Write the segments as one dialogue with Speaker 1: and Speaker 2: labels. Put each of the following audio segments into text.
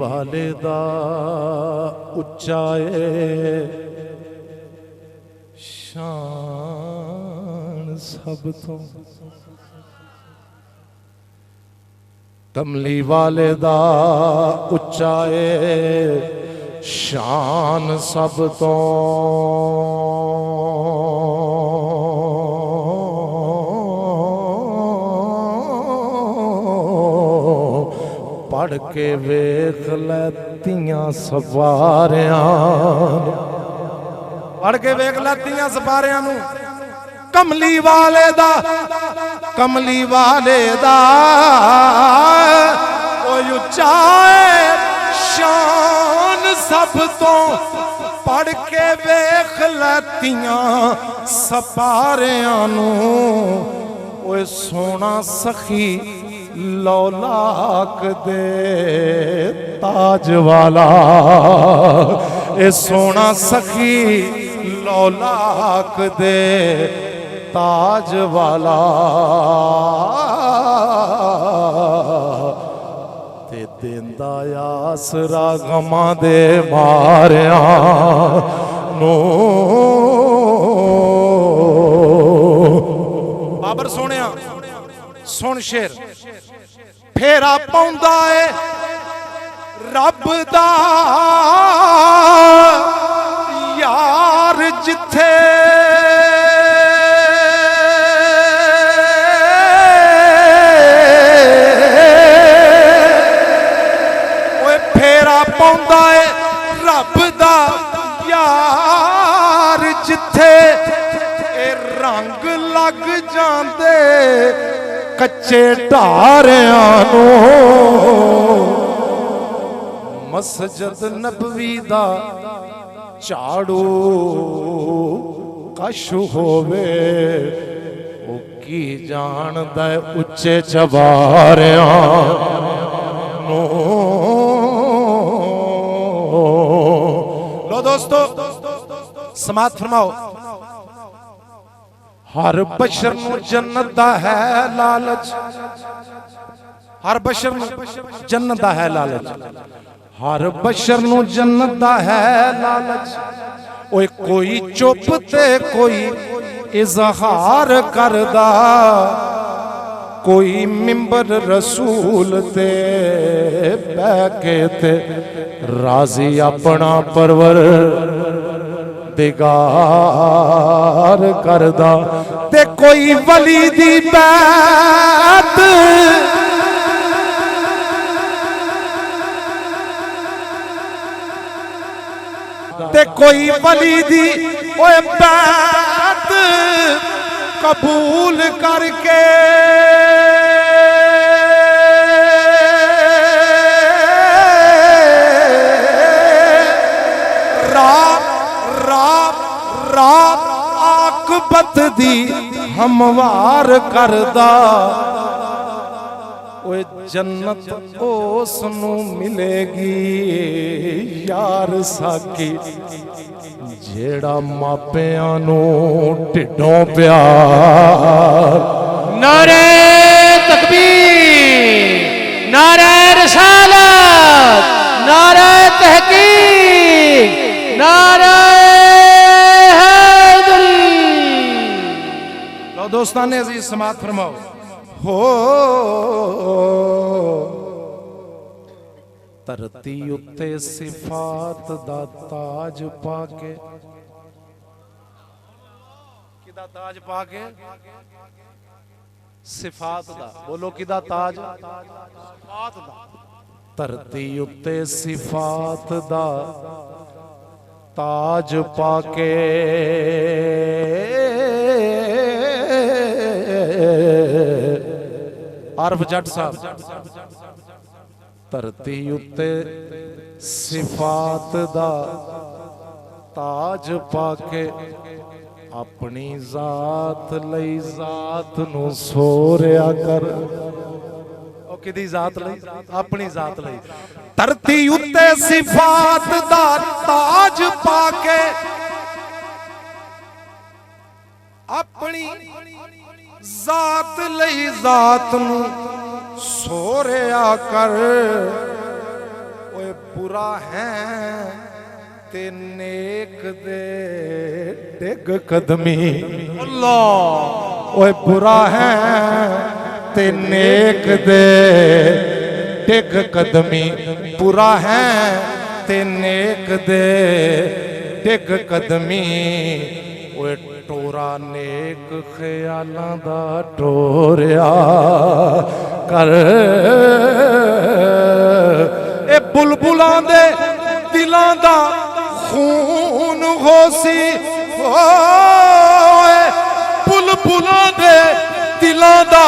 Speaker 1: वाले दा उच्चा शान सब तो कमली वाले दा उच्चा शान सब तो पढ़ के वेख लैतियां सवारियां पढ़ के वेख लैतियां सवारियां नू कमली वाले दा कोई उच्चा शान सब तो पढ़ के वेख लैतियां सवारियां नू ओए सोना सखी लौलाक दे ताज वाला ए सोना सखी लौलाक दे ताज वाला ते देंदा आसरा गमा दे मारिया नो बाबर सोनिया सुन शेर फेरा पाउंदा है रब दा यार जिथे ओए फेरा पाउंदा है रब दा यार जिथे ए रंग लग जांदे कच्चे ढारियां नू मस्जिद नबवी दा झाड़ू कश होवे ओ की जानदा उच्चे चबारियां नू। लो दोस्तों समात फरमाओ हर बशर नू जन्नत दा है लालच हर बशर नू जन्नत दा है लालच हर बशर नू जन्नत दा है लालच ओए कोई चुप ते कोई इजहार करदा कोई मिंबर रसूल ते बैके ते राजी अपना परवर दिगार करदा ते कोई वली दी बैत ते कोई वली दी ओए बैत कबूल करके आकबत दी हमवार करदा ओए जन्नत उस नू मिलेगी यार साकी जेड़ा मापियां नू ढिडों प्यार।
Speaker 2: नारे तकबीर नारे रिसालत नारे तहकीक नारे
Speaker 1: दोस्तान अजीज समात फरमाओ हो धरती उत्ते सिफात दा ताज पाके किदा ताज पाके सिफात दा बोलो किदा ताज सिफात दा धरती उत्ते सिफात दा ताज पाके आरफ जट साहब धरती उत्ते सिफात दा ताज पाके अपनी जात लई जात नू सोरिया कर ओ किदी जात लई अपनी जात लई धरती उत्ते सिफात दा ताज पाके अपनी जात लई जात नू सोरिया कर ओए बुरा है ते नेक दे डिग कदमी।
Speaker 2: अल्लाह।
Speaker 1: ओए बुरा है ते नेक दे डिग कदमी, बुरा है ते नेक दे डिग कदमी। ओए टोरा नेक ख्यालां दा टोरिया कर, ए बुलबुलां दे दिलां दा खून होसी। ओए बुलबुलां दे दिलां दा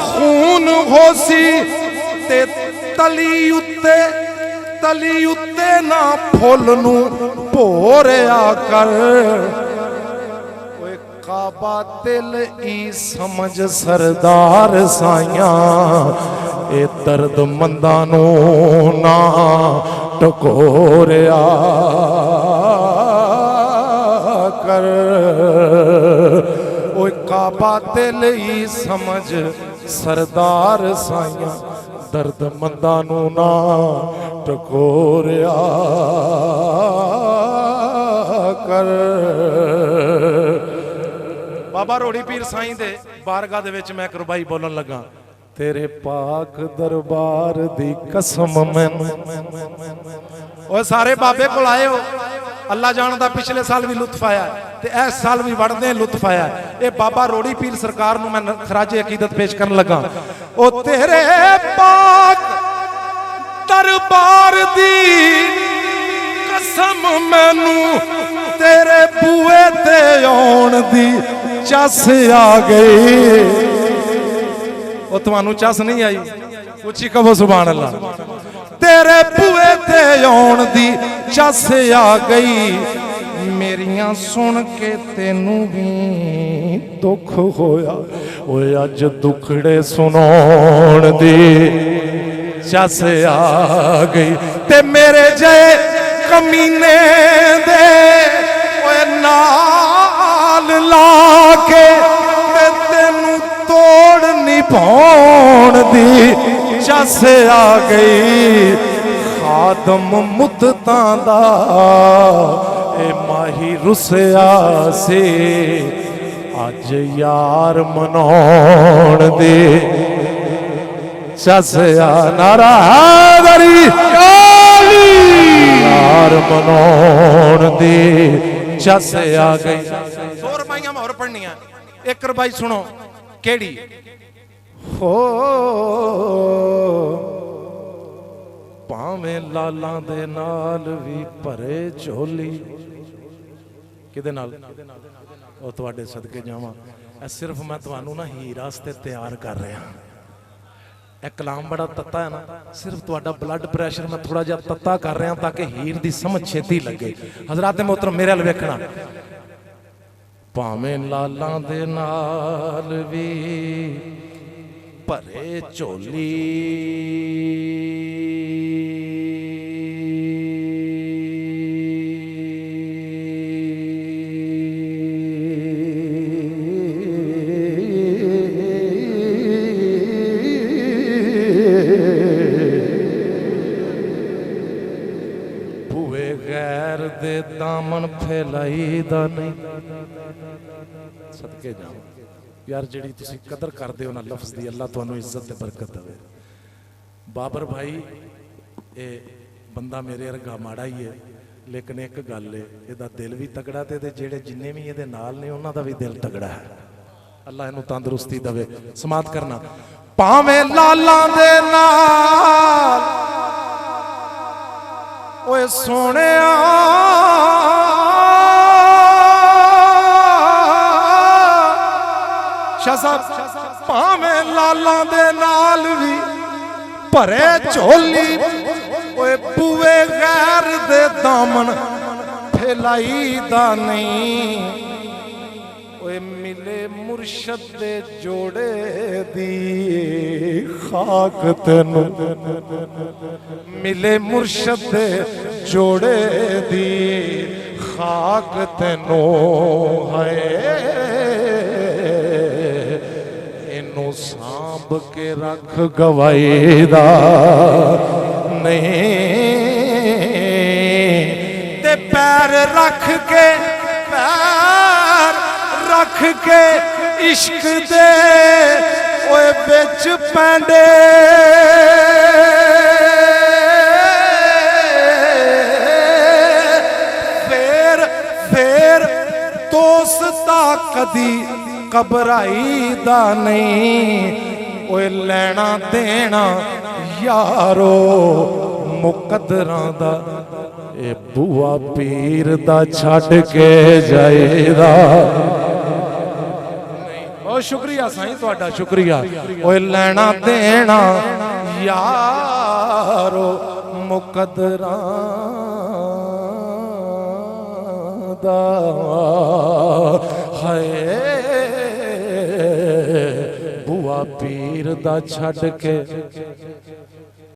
Speaker 1: खून होसी ते तली उत्ते ना फुल नूं भोरिया कर। ओए काबा दिल ई समझ सरदार साइयां, ए दर्द मंदा नूं ना टकोरिया कर। ओए काबा दिल ही समझ सरदार साइयां, दर्द मंदा नूं ना टकोरिया कर। बाबा रोड़ी पीर साईं दे बारगाह दे विच मैं कुरबाई बोलन लगा। तेरे पाक दरबार दी कसम मैनू। ओए सारे बाबे कोल आए हो, अल्लाह जानदा पिछले साल भी लुत्फ आया ते इस साल भी वड़दे लुत्फ आया। ये बाबा रोड़ी पीर सरकार नूं मैं खराजे अकीदत पेश करन लगा। ओ तेरे पाक दरबार दी कसम मैनू, तेरे बूए ते आउण दी चस आ गई। वो तुहानू चस नहीं आई, उची कहो सुभान अल्लाह। तेरे बूए ते आउण दी चस आ गई, मेरियां सुन के तेनू भी दुख होया। ओए अज दुखड़े सुनाउण दी चस आ गई ते मेरे जय कमीने दे ओए नाल ला के ते तेनू तोड़ निभाउण दी चस आ गई। खादम मुद्दतां दा ए माही रुसिया से, अज यार मनाउण दे चस आ। नारा हैदरी यार मनाउण दे चस आ गई। 100 रुपया मोहर पढ़निया, 1 रुपई सुनो केड़ी। हो भावें लालां दे नाल भी भरे झोली, किदे नाल ओ तुहाडे सदके जावां। सिर्फ मैं तुहानू ना हीर वास्ते तैयार कर रहा। एक कलाम बड़ा तत्ता है ना, सिर्फ तुहाडा ब्लड प्रैशर मैं थोड़ा जिहा तत्ता कर रहा ताकि हीर दी समझ छेती लगे। हजरात मोहतरम मेरे अल वेखना। भावें लालां दे नाल भी भरे झोली, दे दामन फैलाई दा नहीं। सदके जाओ यार, जिहड़ी तुसीं कदर करदे हो ना लफ्ज़ दी, अल्लाह तुहानू इज्जत ते बरकत देवे। बाबर भाई ये बंदा मेरे वर्गा माड़ा ही है, लेकिन एक गल है, इहदा दिल भी तगड़ा ते जेहड़े जिन्ने भी इहदे नाल ने उन्हां दा भी दिल तगड़ा है। अल्लाह इहनू तंदुरुस्ती देवे। समात करना। भावें लालां दे नाल ओए सोहणिया शाह साहब, भावें लालां दे नाल भी भरे झोली, ओए बूए गैर दे दामन फैलाई दा नहीं। ओए मिले मुर्शद दे जोड़े दी खाक तेनू, मिले मुर्शद दे जोड़े दी खाक तेनू है। इनू सांभ के रख गवाई दा नहीं। रख के इश्क दे ओए बिच पैंडे फिर दोस्ता कदी घबराई दा नहीं ओए लेना देना यारो मुकदरां दा ए बुआ पीर दा छड़ के जाएदा। बहुत शुक्रिया साईं तुहाडा शुक्रिया। ओए लेना देना यारो मुकदरां दा हाय बुआ पीर दा छड़ के